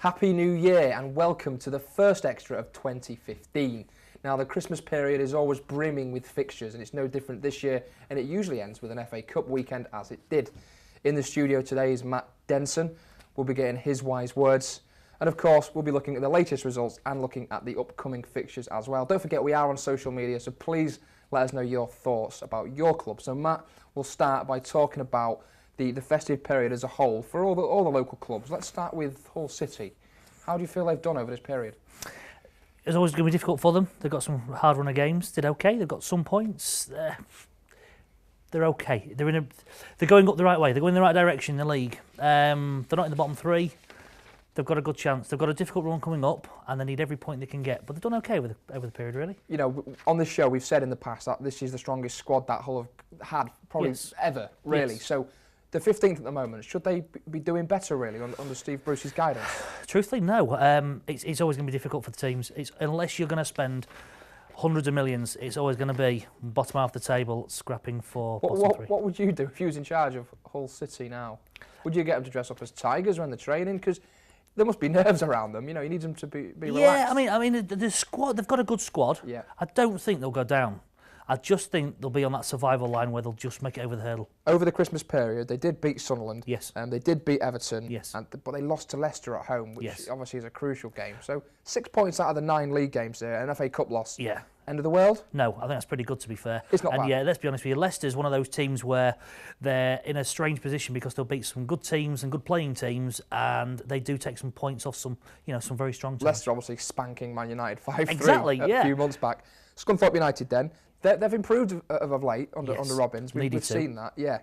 Happy New Year and welcome to the first extra of 2015. Now the Christmas period is always brimming with fixtures and it's no different this year, and it usually ends with an FA Cup weekend as it did. In the studio today is Matt Denson. We'll be getting his wise words, and of course we'll be looking at the latest results and looking at the upcoming fixtures as well. Don't forget we are on social media, so please let us know your thoughts about your club. So Matt, we'll start by talking about the festive period as a whole for all the local clubs. Let's start with Hull City. How do you feel they've done over this period? It's always going to be difficult for them. They've got some hard run of games. Did okay. They've got some points. They're okay. They're going up the right way. They're going in the right direction in the league. They're not in the bottom three. They've got a good chance. They've got a difficult run coming up, and they need every point they can get. But they've done okay over the period, really. You know, on this show, we've said in the past that this is the strongest squad that Hull have had probably ever, really. Yes. So they're 15th at the moment. Should they be doing better, really, under Steve Bruce's guidance? Truthfully, no. It's always going to be difficult for the teams. Unless you're going to spend hundreds of millions, it's always going to be bottom half of the table, scrapping for bottom three. What would you do if you was in charge of Hull City now? Would you get them to dress up as tigers when they're training? Because there must be nerves around them. You know, you need them to be relaxed. Yeah, I mean, the squad. They've got a good squad. Yeah. I don't think they'll go down. I just think they'll be on that survival line where they'll just make it over the hurdle. Over the Christmas period, they did beat Sunderland. Yes. They did beat Everton. Yes. But they lost to Leicester at home, which obviously is a crucial game. So 6 points out of the 9 league games there, an FA Cup loss. Yeah. End of the world? No, I think that's pretty good, to be fair. It's not bad. And yeah, let's be honest with you, Leicester's one of those teams where they're in a strange position because they'll beat some good teams and good playing teams, and they do take some points off some very strong teams. Leicester obviously spanking Man United 5-3 exactly, a few months back. Scunthorpe United then, they've improved of late under Robbins. We've seen that, yeah.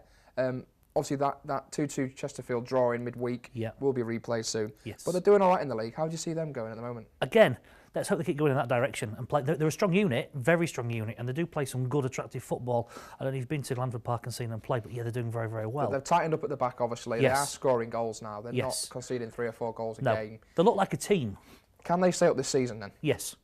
Obviously that 2-2 Chesterfield draw in midweek will be replayed soon. Yes. But they're doing all right in the league. How do you see them going at the moment? Again, let's hope they keep going in that direction and play. They're a strong unit, very strong unit, and they do play some good, attractive football. I don't know if you've been to Landford Park and seen them play, but yeah, they're doing very, very well. But they've tightened up at the back, obviously. Yes. They are scoring goals now. They're not conceding 3 or 4 goals a game. They look like a team. Can they stay up this season then? Yes.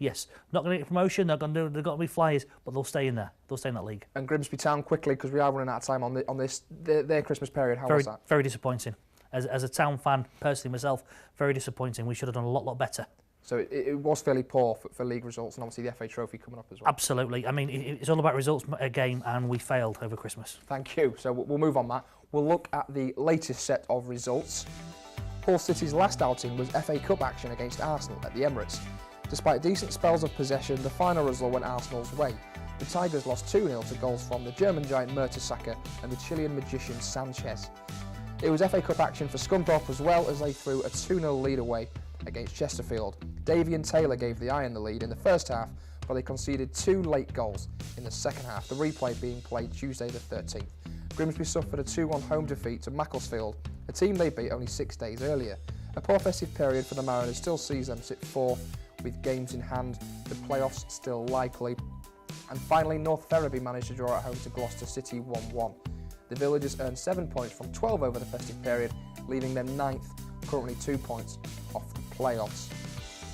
Yes, not going to get promotion. They've got to be flyers, but they'll stay in there. They'll stay in that league. And Grimsby Town, quickly, because we are running out of time on their Christmas period. How was that? Very disappointing. As a Town fan, personally myself, very disappointing. We should have done a lot better. So it was fairly poor for league results, and obviously the FA Trophy coming up as well. Absolutely. I mean, it's all about results a game, and we failed over Christmas. Thank you. So we'll move on, Matt. We'll look at the latest set of results. Hull City's last outing was FA Cup action against Arsenal at the Emirates. Despite decent spells of possession, the final result went Arsenal's way. The Tigers lost 2-0 to goals from the German giant Mertesacker and the Chilean magician Sanchez. It was FA Cup action for Scunthorpe as well, as they threw a 2-0 lead away against Chesterfield. Davey and Taylor gave the Iron the lead in the first half, but they conceded 2 late goals in the second half, the replay being played Tuesday the 13th. Grimsby suffered a 2-1 home defeat to Macclesfield, a team they beat only 6 days earlier. A poor festive period for the Mariners still sees them sit 4th with games in hand, the playoffs still likely. And finally, North Ferriby managed to draw at home to Gloucester City 1-1. The Villagers earned 7 points from 12 over the festive period, leaving them 9th, currently 2 points off the playoffs.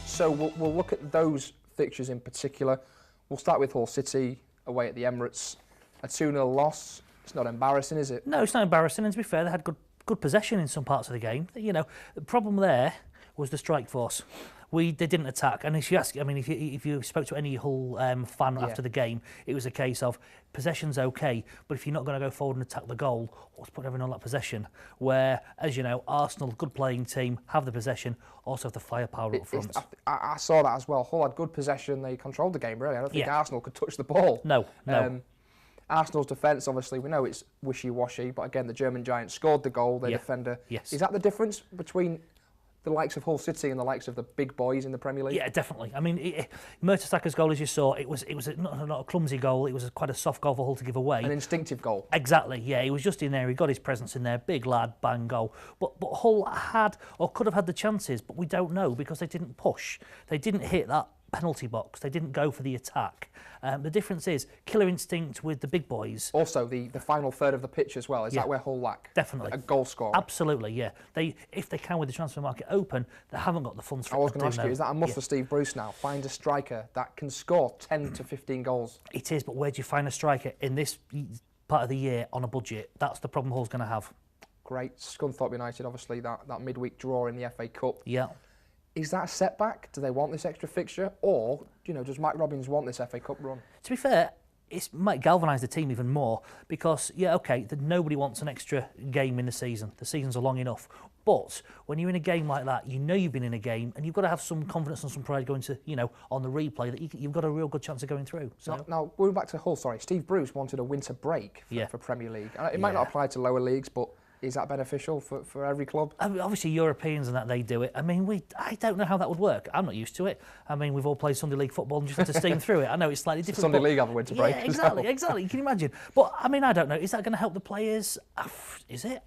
So we'll look at those fixtures in particular. We'll start with Hull City away at the Emirates. A 2-0 loss. It's not embarrassing, is it? No, it's not embarrassing, and to be fair, they had good possession in some parts of the game. You know, the problem there was the strike force. They didn't attack, and if you ask, I mean, if you spoke to any Hull fan after the game, it was a case of possession's okay, but if you're not going to go forward and attack the goal, what's putting everyone on that possession? Where, as you know, Arsenal, good playing team, have the possession, also have the firepower up front. I saw that as well. Hull had good possession; they controlled the game really. I don't think Arsenal could touch the ball. No. Arsenal's defence, obviously, we know it's wishy-washy, but again, the German giant scored the goal. Their defender. Yes. Is that the difference between the likes of Hull City and the likes of the big boys in the Premier League? Yeah, definitely. I mean, Mertesacker's goal, as you saw, it was not a clumsy goal. It was quite a soft goal for Hull to give away. An instinctive goal. Exactly. Yeah, he was just in there. He got his presence in there. Big lad, bang goal. But Hull had or could have had the chances, but we don't know because they didn't push. They didn't hit that penalty box. They didn't go for the attack. The difference is killer instinct with the big boys. Also, the final third of the pitch as well. Is that where Hull lack? Definitely. A goal scorer. Absolutely, yeah. If they can with the transfer market open, they haven't got the funds for it. I was going to ask you, is that a must for Steve Bruce now? Find a striker that can score 10 to 15 goals. It is, but where do you find a striker in this part of the year on a budget? That's the problem Hull's going to have. great. Scunthorpe United, obviously, that midweek draw in the FA Cup. Yeah. Is that a setback? Do they want this extra fixture? Or, does Mike Robins want this FA Cup run? To be fair, it might galvanise the team even more because, nobody wants an extra game in the season. The seasons are long enough. But when you're in a game like that, you've been in a game and you've got to have some confidence and some pride going to, on the replay that you've got a real good chance of going through. So now going back to Hull, Steve Bruce wanted a winter break for Premier League. It might not apply to lower leagues, but is that beneficial for every club? I mean, obviously, Europeans and that, they do it. I mean, I don't know how that would work. I'm not used to it. I mean, we've all played Sunday League football and just had to steam through it. I know it's slightly different. Sunday League have a winter break. Yeah, exactly, exactly. Can you imagine? But, I mean, I don't know. Is that going to help the players? Is it?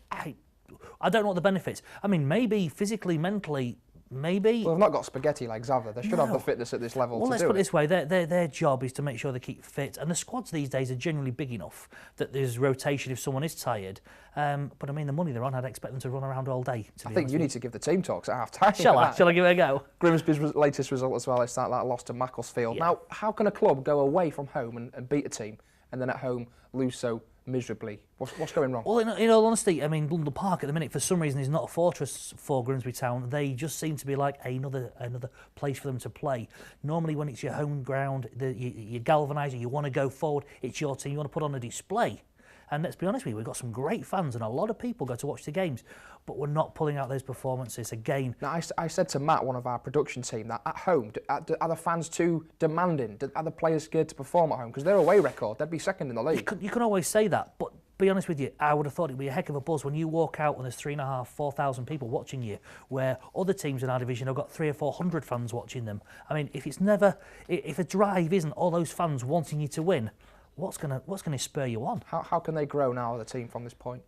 I don't know what the benefits. I mean, maybe physically, mentally, maybe. Well, they've not got spaghetti legs, have they? They should have the fitness at this level to do it. Well, let's put it this way. Their job is to make sure they keep fit. And the squads these days are generally big enough that there's rotation if someone is tired. But, I mean, the money they're on, I'd expect them to run around all day. I think you need to give the team talks at half-time. Shall I give it a go? Grimsby's latest result as well is that loss to Macclesfield. Yeah. Now, how can a club go away from home and beat a team and then at home lose so miserably? What's going wrong? Well, in all honesty, I mean, London Park at the minute, for some reason, is not a fortress for Grimsby Town. They just seem to be like another place for them to play. Normally, when it's your home ground, you're galvanising, you want to go forward, it's your team, you want to put on a display. And let's be honest with you, we've got some great fans and a lot of people go to watch the games, but we're not pulling out those performances again. Now, I said to Matt, one of our production team, that at home, are the fans too demanding? Are the players scared to perform at home? Because their away record, they'd be second in the league. You can always say that, but be honest with you, I would have thought it'd be a heck of a buzz when you walk out and there's 3,500, 4,000 people watching you, where other teams in our division have got 300 or 400 fans watching them. I mean, if a drive isn't all those fans wanting you to win, what's gonna spur you on? How can they grow now as a team from this point?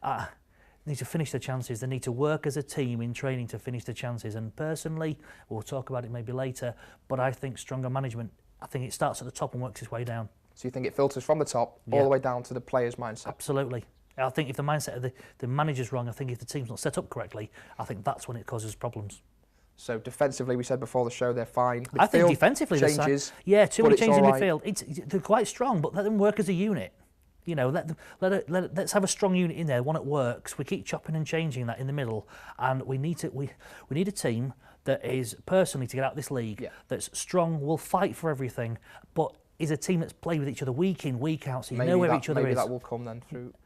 They need to finish their chances. They need to work as a team in training to finish their chances. And personally, we'll talk about it maybe later, but I think stronger management, I think it starts at the top and works its way down. So you think it filters from the top all the way down to the player's mindset? Absolutely. I think if the mindset of the manager's wrong, I think if the team's not set up correctly, I think that's when it causes problems. So defensively, we said before the show, they're fine. Midfield I think defensively, changes. Too many changes in midfield. They're quite strong, but let them work as a unit. Let's have a strong unit in there, one that works. We keep chopping and changing that in the middle, and we need a team that is personally to get out of this league, that's strong, will fight for everything, but is a team that's played with each other week in, week out, so you know where each other is. Maybe that will come then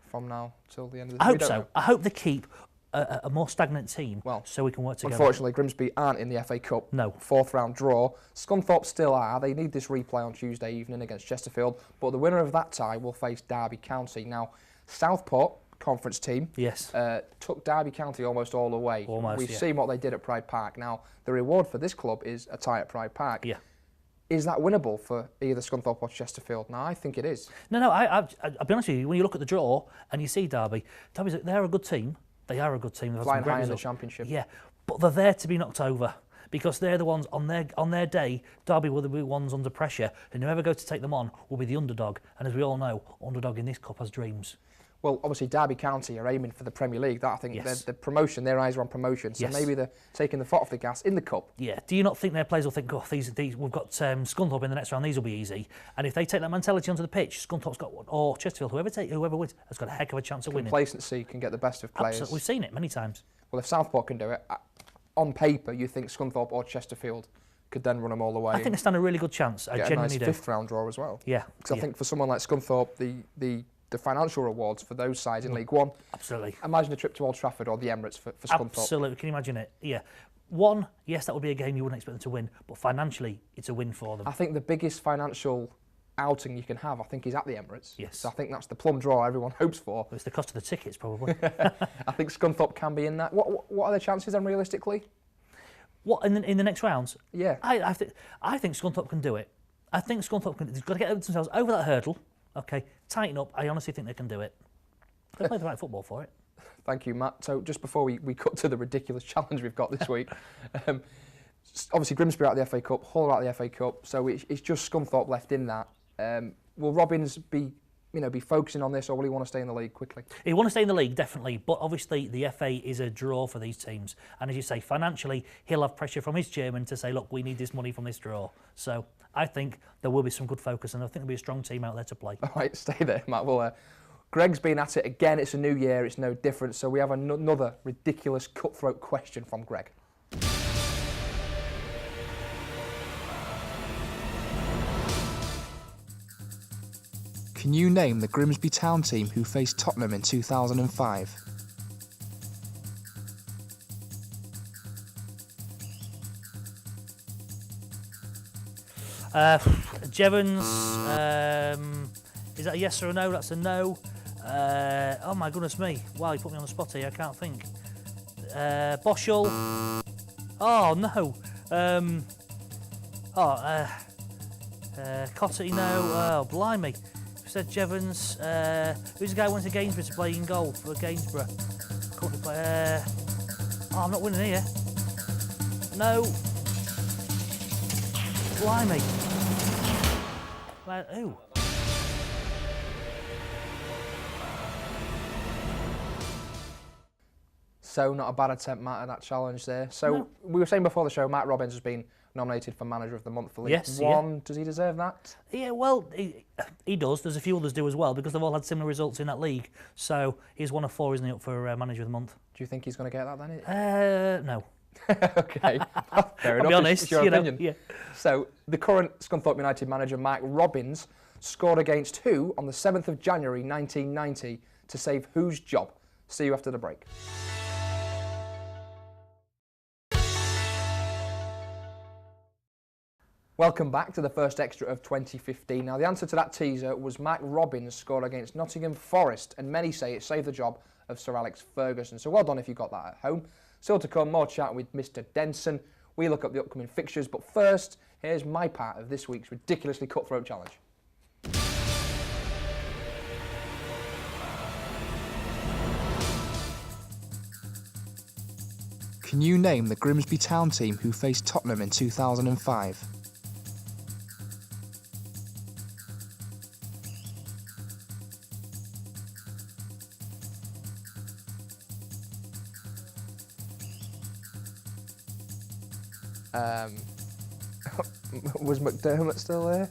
from now till the end of the season. I hope so. I hope they keep a more stagnant team, so we can work together. Unfortunately, Grimsby aren't in the FA Cup. No. Fourth round draw. Scunthorpe still are. They need this replay on Tuesday evening against Chesterfield, but the winner of that tie will face Derby County. Now, Southport, conference team, took Derby County almost all away. We've seen what they did at Pride Park. Now, the reward for this club is a tie at Pride Park. Yeah. Is that winnable for either Scunthorpe or Chesterfield? No, I think it is. No, I'll be honest with you, when you look at the draw and you see Derby, they're a good team. They are a good team. Flying high in the Championship. Yeah, but they're there to be knocked over because they're the ones on their day. Derby will be the ones under pressure, and whoever goes to take them on will be the underdog. And as we all know, underdog in this cup has dreams. Well, obviously Derby County are aiming for the Premier League. That I think the promotion, their eyes are on promotion. So maybe they're taking the foot off the gas in the cup. Yeah. Do you not think their players will think, these we've got Scunthorpe in the next round, these will be easy. And if they take that mentality onto the pitch, Scunthorpe's got one, or Chesterfield, whoever wins, has got a heck of a chance of winning. Complacency can get the best of players. Absolutely. We've seen it many times. Well, if Southport can do it, on paper, you think Scunthorpe or Chesterfield could then run them all the way. I think they stand a really good chance. I genuinely do. A nice fifth round draw as well. Yeah. Because I think for someone like Scunthorpe, the financial rewards for those sides in League One. Absolutely. Imagine a trip to Old Trafford or the Emirates for Scunthorpe. Absolutely. Can you imagine it? Yeah. One, yes, that would be a game you wouldn't expect them to win, but financially, it's a win for them. I think the biggest financial outing you can have, I think, is at the Emirates. Yes. So I think that's the plum draw everyone hopes for. Well, it's the cost of the tickets, probably. I think Scunthorpe can be in that. What are the chances then, realistically? What, in the next rounds? Yeah. I think Scunthorpe can do it. I think Scunthorpe can. They've got to get themselves over that hurdle. Okay, tighten up. I honestly think they can do it. They play the right football for it. Thank you, Matt. So just before we cut to the ridiculous challenge we've got this week, obviously Grimsby out of the FA Cup, Hull out of the FA Cup, so it's just Scunthorpe left in that. Will Robins be focusing on this, or will he want to stay in the league quickly? He want to stay in the league, definitely, but obviously the FA is a draw for these teams. And as you say, financially, he'll have pressure from his chairman to say, look, we need this money from this draw. So I think there will be some good focus, and I think there'll be a strong team out there to play. All right, stay there, Matt. We'll Greg's been at it again. It's a new year. It's no different. So we have another ridiculous cutthroat question from Greg. Can you name the Grimsby Town team who faced Tottenham in 2005? Jevons, is that a yes or a no? That's a no. Oh my goodness me. Wow, you put me on the spot here, I can't think. Boschel. Oh no. Cotty, no. Oh, blimey. You said Jevons. Who's the guy who went to Gainsborough to play in goal for Gainsborough? I'm not winning here. No. Blimey. Who? So not a bad attempt, Matt, at that challenge there. So we were saying before the show, Matt Robbins has been nominated for Manager of the Month for League One. Yeah. Does he deserve that? Yeah, well, he does. There's a few others do as well because they've all had similar results in that league. So he's one of four, isn't he, up for Manager of the Month? Do you think he's going to get that then? No. Okay, fair enough. I'll be honest, it's your opinion. Yeah. So the current Scunthorpe United manager, Matt Robbins, scored against who on the 7th of January 1990 to save whose job? See you after the break. Welcome back to the first extra of 2015. Now the answer to that teaser was Matt Robbins scored against Nottingham Forest, and many say it saved the job of Sir Alex Ferguson. So well done if you got that at home. Still to come, more chat with Mr. Denson. We look up the upcoming fixtures, but first, here's my part of this week's ridiculously cutthroat challenge. Can you name the Grimsby Town team who faced Tottenham in 2005? Was McDermott still there?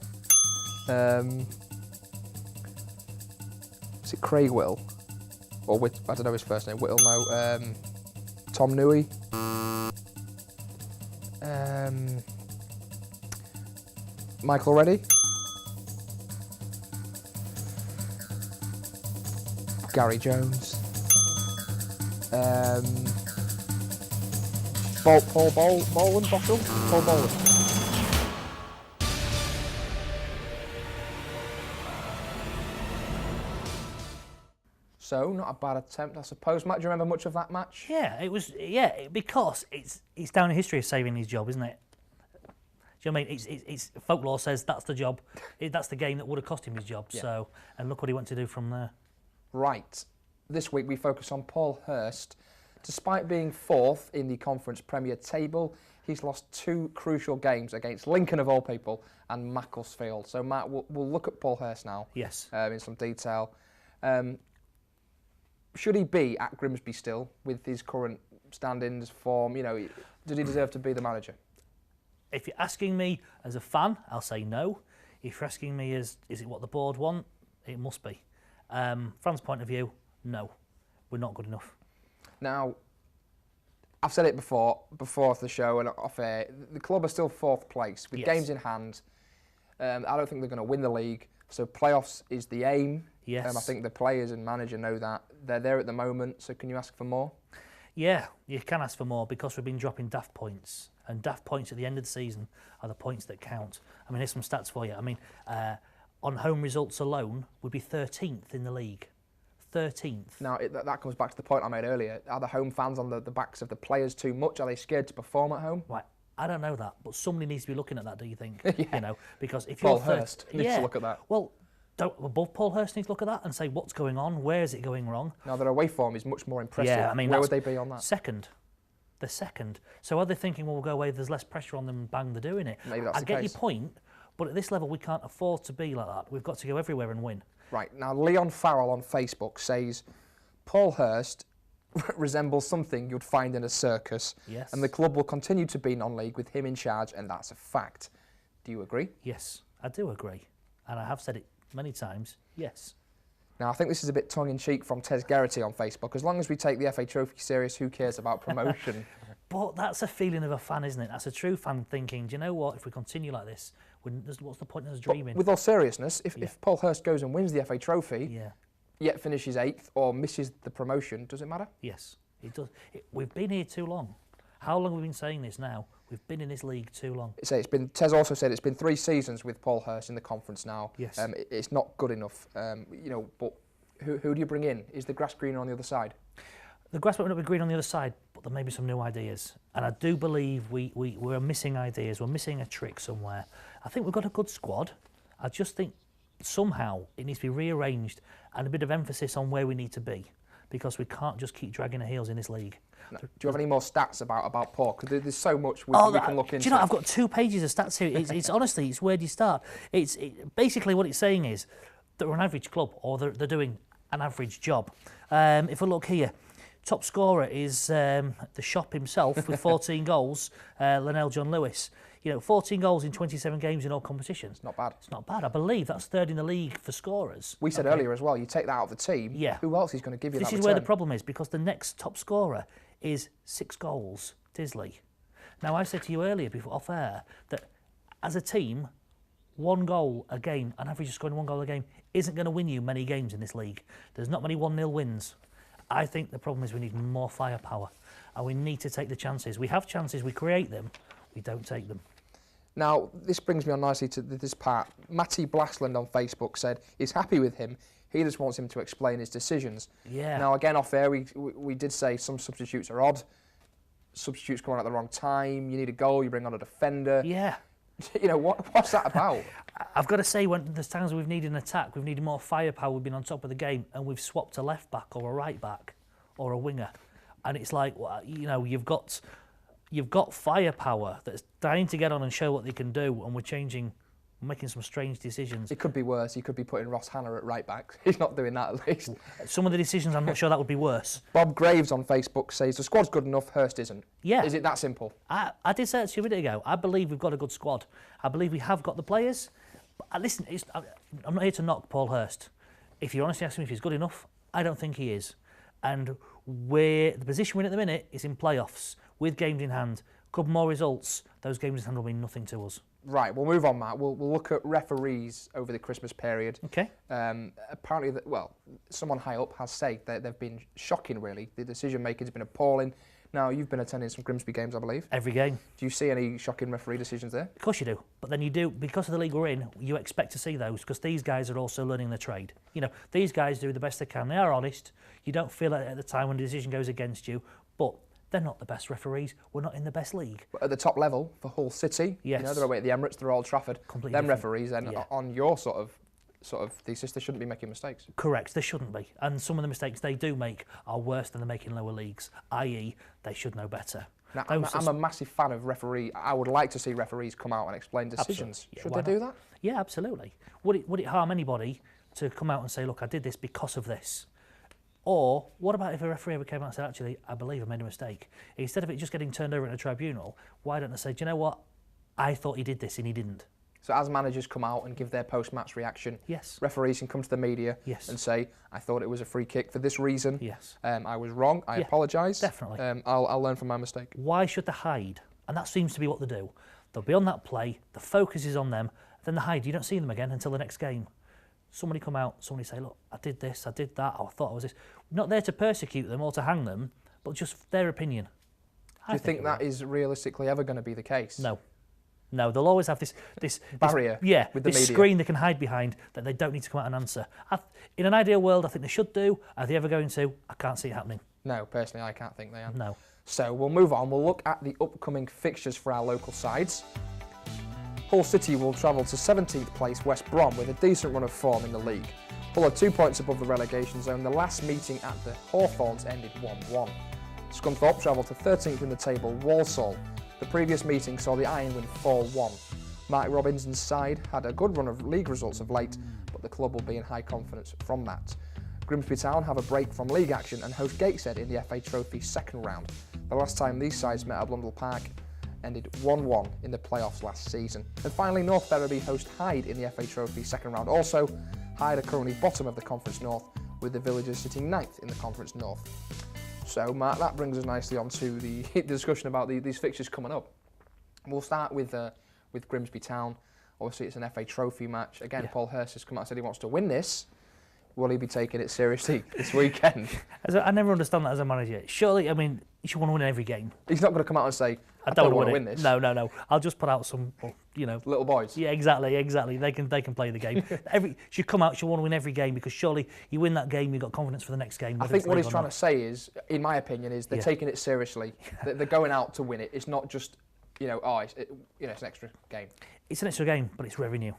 Is it Craig Will? Or I don't know his first name. Whittle, no. Tom Newey. Michael Reddy. Gary Jones. Paul Boland. Paul Boland. So, not a bad attempt, I suppose. Matt, do you remember much of that match? Yeah, it was. Yeah, because it's down in history of saving his job, isn't it? Do you know what I mean? It's folklore says that's the job. That's the game that would have cost him his job. Yeah. So, and look what he went to do from there. Right. This week we focus on Paul Hurst. Despite being fourth in the Conference Premier table, he's lost two crucial games against Lincoln of all people and Macclesfield. So, Matt, we'll look at Paul Hurst now. Yes. In some detail. Should he be at Grimsby still with his current standings, form? You know, does he deserve to be the manager? If you're asking me as a fan, I'll say no. If you're asking me as is it what the board want, it must be. Fran's point of view, no, we're not good enough. Now, I've said it before the show and off air. The club are still fourth place with games in hand. I don't think they're going to win the league. So playoffs is the aim. Yes. I think the players and manager know that. They're there at the moment, so can you ask for more? Yeah, you can ask for more because we've been dropping daft points. And daft points at the end of the season are the points that count. I mean, here's some stats for you. I mean, on home results alone, we'd be 13th in the league. 13th. Now, that comes back to the point I made earlier. Are the home fans on the backs of the players too much? Are they scared to perform at home? Right. I don't know that, but somebody needs to be looking at that, do you think? Yeah. You know, because if Paul you're Hurst needs to look at that. Well, both Paul Hurst needs to look at that and say what's going on, where is it going wrong? Now their away form is much more impressive. Yeah, I mean, where would they be on that? Second. They're second. So are they thinking, well, we'll go away, there's less pressure on them, bang, they're doing it. Maybe that's I the get case. your point, but at this level we can't afford to be like that. We've got to go everywhere and win. Right, now Leon Farrell on Facebook says, Paul Hurst resembles something you'd find in a circus. Yes. And the club will continue to be non-league with him in charge, and that's a fact. Do you agree? Yes, I do agree. And I have said it many times, yes. Now, I think this is a bit tongue-in-cheek from Tez Geraghty on Facebook. As long as we take the FA Trophy serious, who cares about promotion? But that's a feeling of a fan, isn't it? That's a true fan thinking, do you know what, if we continue like this, what's the point in us dreaming? But with all seriousness, if Paul Hurst goes and wins the FA Trophy, yet finishes 8th or misses the promotion, does it matter? Yes, it does. We've been here too long. How long have we been saying this now? We've been in this league too long. Tez also said it's been 3 seasons with Paul Hurst in the conference now. Yes. It's not good enough, but who do you bring in? Is the grass greener on the other side? The grass might not be green on the other side, but there may be some new ideas. And I do believe we're missing ideas. We're missing a trick somewhere. I think we've got a good squad. I just think somehow it needs to be rearranged and a bit of emphasis on where we need to be, because we can't just keep dragging our heels in this league. No. Do you have any more stats about Paul? Because there's so much we can look into. Do you know, I've got 2 pages of stats here. It's honestly, it's where do you start? Basically what it's saying is that we're an average club, or they're doing an average job. If we look here, top scorer is the Shop himself with 14 goals, Lionel John Lewis. 14 goals in 27 games in all competitions. It's not bad. It's not bad. I believe that's 3rd in the league for scorers. We said earlier as well, you take that out of the team, who else is going to give you that return? This is where the problem is, because the next top scorer is 6 goals, Disley. Now, I said to you earlier, before off air, that as a team, 1 goal a game, an average of scoring 1 goal a game, isn't going to win you many games in this league. There's not many 1-0 wins. I think the problem is we need more firepower, and we need to take the chances. We have chances, we create them, we don't take them. Now, this brings me on nicely to this part. Matty Blastland on Facebook said he's happy with him. He just wants him to explain his decisions. Yeah. Now, again, off air, we did say some substitutes are odd. Substitutes come on at the wrong time. You need a goal, you bring on a defender. Yeah. What's that about? I've got to say, when there's times we've needed an attack, we've needed more firepower, we've been on top of the game, and we've swapped a left back or a right back or a winger. And it's like, you've got firepower that's dying to get on and show what they can do, and we're making some strange decisions. It could be worse. He could be putting Ross Hannah at right back. He's not doing that, at least. Some of the decisions, I'm not sure that would be worse. Bob Graves on Facebook says the squad's good enough, Hurst isn't. Yeah. Is it that simple? I did say it to you a minute ago. I believe we've got a good squad. I believe we have got the players. But listen, I'm not here to knock Paul Hurst. If you honestly ask me if he's good enough, I don't think he is. And the position we're in at the minute is in playoffs, with games in hand. Couple more results, those games in hand will mean nothing to us. Right, we'll move on, Matt. We'll look at referees over the Christmas period. Okay. Apparently, someone high up has said that they've been shocking, really. The decision-making has been appalling. Now, you've been attending some Grimsby games, I believe. Every game. Do you see any shocking referee decisions there? Of course you do. But then you do, because of the league we're in, you expect to see those, because these guys are also learning the trade. These guys do the best they can. They are honest. You don't feel it at the time when the decision goes against you, but they're not the best referees. We're not in the best league. But at the top level, for Hull City, yes. They're away at the Emirates, they're Old Trafford. Completely them different. Referees, then on your sort of thesis, they shouldn't be making mistakes. Correct, they shouldn't be. And some of the mistakes they do make are worse than they make in lower leagues, i.e. they should know better. Now, I'm a massive fan of referee. I would like to see referees come out and explain decisions. Yeah, should they do that? Yeah, absolutely. Would it harm anybody to come out and say, look, I did this because of this? Or what about if a referee ever came out and said, actually, I believe I made a mistake? Instead of it just getting turned over in a tribunal, why don't they say, do you know what? I thought he did this and he didn't. So as managers come out and give their post-match reaction, yes. Referees can come to the media and say, I thought it was a free kick for this reason. Yes. I was wrong. I apologise. Definitely. I'll learn from my mistake. Why should they hide? And that seems to be what they do. They'll be on that play, the focus is on them, then they hide. You don't see them again until the next game. Somebody come out, somebody say, look, I did this, I did that, I thought I was this. Not there to persecute them or to hang them, but just their opinion. Do you think that is realistically ever going to be the case? No. No, they'll always have this barrier with the media. Screen they can hide behind that they don't need to come out and answer. In an ideal world, I think they should do. Are they ever going to? I can't see it happening. No, personally, I can't think they are. No. So we'll move on. We'll look at the upcoming fixtures for our local sides. Hull City will travel to 17th place West Brom with a decent run of form in the league. Hull are 2 points above the relegation zone. The last meeting at the Hawthorns ended 1-1. Scunthorpe travel to 13th in the table Walsall. The previous meeting saw the Iron win 4-1. Mark Robinson's side had a good run of league results of late, but the club will be in high confidence from that. Grimsby Town have a break from league action and host Gateshead in the FA Trophy second round. The last time these sides met at Blundell Park ended 1-1 in the playoffs last season. And finally, North Ferriby host Hyde in the FA Trophy second round also. Hyde are currently bottom of the Conference North, with the Villagers sitting 9th in the Conference North. So, Matt, that brings us nicely on to the discussion about these fixtures coming up. We'll start with Grimsby Town. Obviously, it's an FA Trophy match. Again, Paul Hurst has come out and said he wants to win this. Will he be taking it seriously this weekend? I never understand that as a manager. Surely, I mean, you should want to win every game. He's not going to come out and say, I don't want to win this. No. I'll just put out some, little boys. Yeah, exactly. They can play the game. Should come out, should want to win every game, because surely you win that game, you've got confidence for the next game. I think what he's trying to say is, in my opinion, is they're taking it seriously. They're going out to win it. It's not just, it's an extra game. It's an extra game, but it's revenue.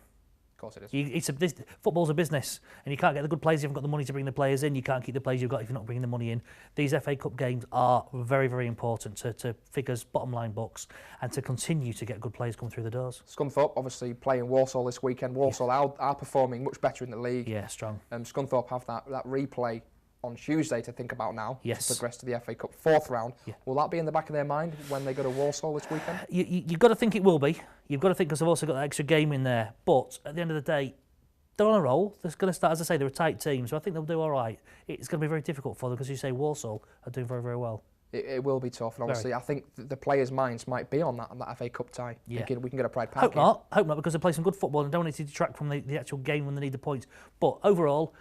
Of course it is. Football's a business, and you can't get the good players if you haven't got the money to bring the players in. You can't keep the players you've got if you're not bringing the money in. These FA Cup games are very, very important to figures, bottom line books, and to continue to get good players coming through the doors. Scunthorpe obviously playing Walsall this weekend. Walsall are performing much better in the league. Yeah, strong. Scunthorpe have that replay on Tuesday to think about now. Yes. To progress to the FA Cup 4th round. Yeah. Will that be in the back of their mind when they go to Walsall this weekend? You've got to think it will be. You've got to think, because they've also got that extra game in there. But at the end of the day, they're on a roll. They're going to start, as I say, they're a tight team, so I think they'll do all right. It's going to be very difficult for them, because you say Walsall are doing very, very well. It will be tough, and obviously I think the players' minds might be on that FA Cup tie. Yeah. Thinking we can get a Pride Park. Hope not, because they play some good football and don't need to detract from the actual game when they need the points. But overall,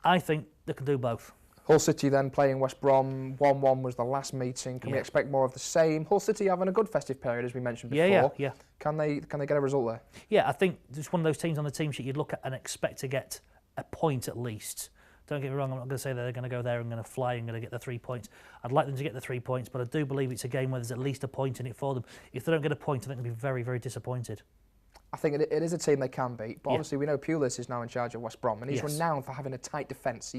I think they can do both. Hull City then playing West Brom. 1-1 was the last meeting. Can we expect more of the same? Hull City having a good festive period, as we mentioned before. Yeah. Can they get a result there? Yeah, I think it's one of those teams on the team sheet you'd look at and expect to get a point at least. Don't get me wrong, I'm not going to say that they're going to go there and going to fly and going to get the 3 points. I'd like them to get the 3 points, but I do believe it's a game where there's at least a point in it for them. If they don't get a point, I think they'll be very, very disappointed. I think it is a team they can beat, but obviously we know Pulis is now in charge of West Brom, and he's renowned for having a tight defence.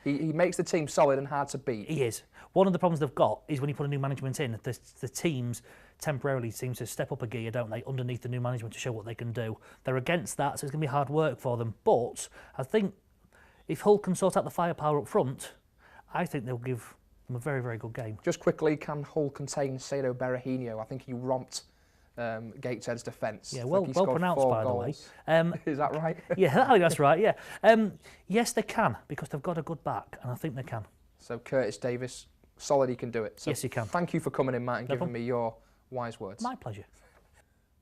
He makes the team solid and hard to beat. He is. One of the problems they've got is when you put a new management in, the teams temporarily seem to step up a gear, don't they, underneath the new management to show what they can do. They're against that, so it's going to be hard work for them. But I think if Hull can sort out the firepower up front, I think they'll give them a very, very good game. Just quickly, can Hull contain Sado Berahino? I think he romped Gateshead's defence. Yeah, well pronounced, by the way. Is that right? Yeah, I think that's right, yeah. Yes, they can, because they've got a good back, and I think they can. So Curtis Davis, solid he can do it. So yes, he can. Thank you for coming in, Matt, and giving me your wise words. My pleasure.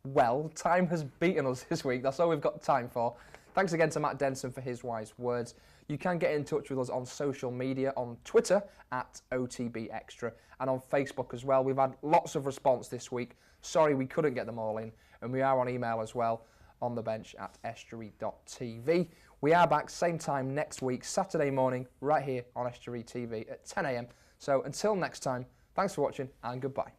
Well, time has beaten us this week. That's all we've got time for. Thanks again to Matt Denson for his wise words. You can get in touch with us on social media, on Twitter @OTBExtra, and on Facebook as well. We've had lots of response this week. Sorry we couldn't get them all in. And we are on email as well, on the bench @estuary.tv. We are back same time next week, Saturday morning, right here on Estuary TV at 10 a.m. So until next time, thanks for watching and goodbye.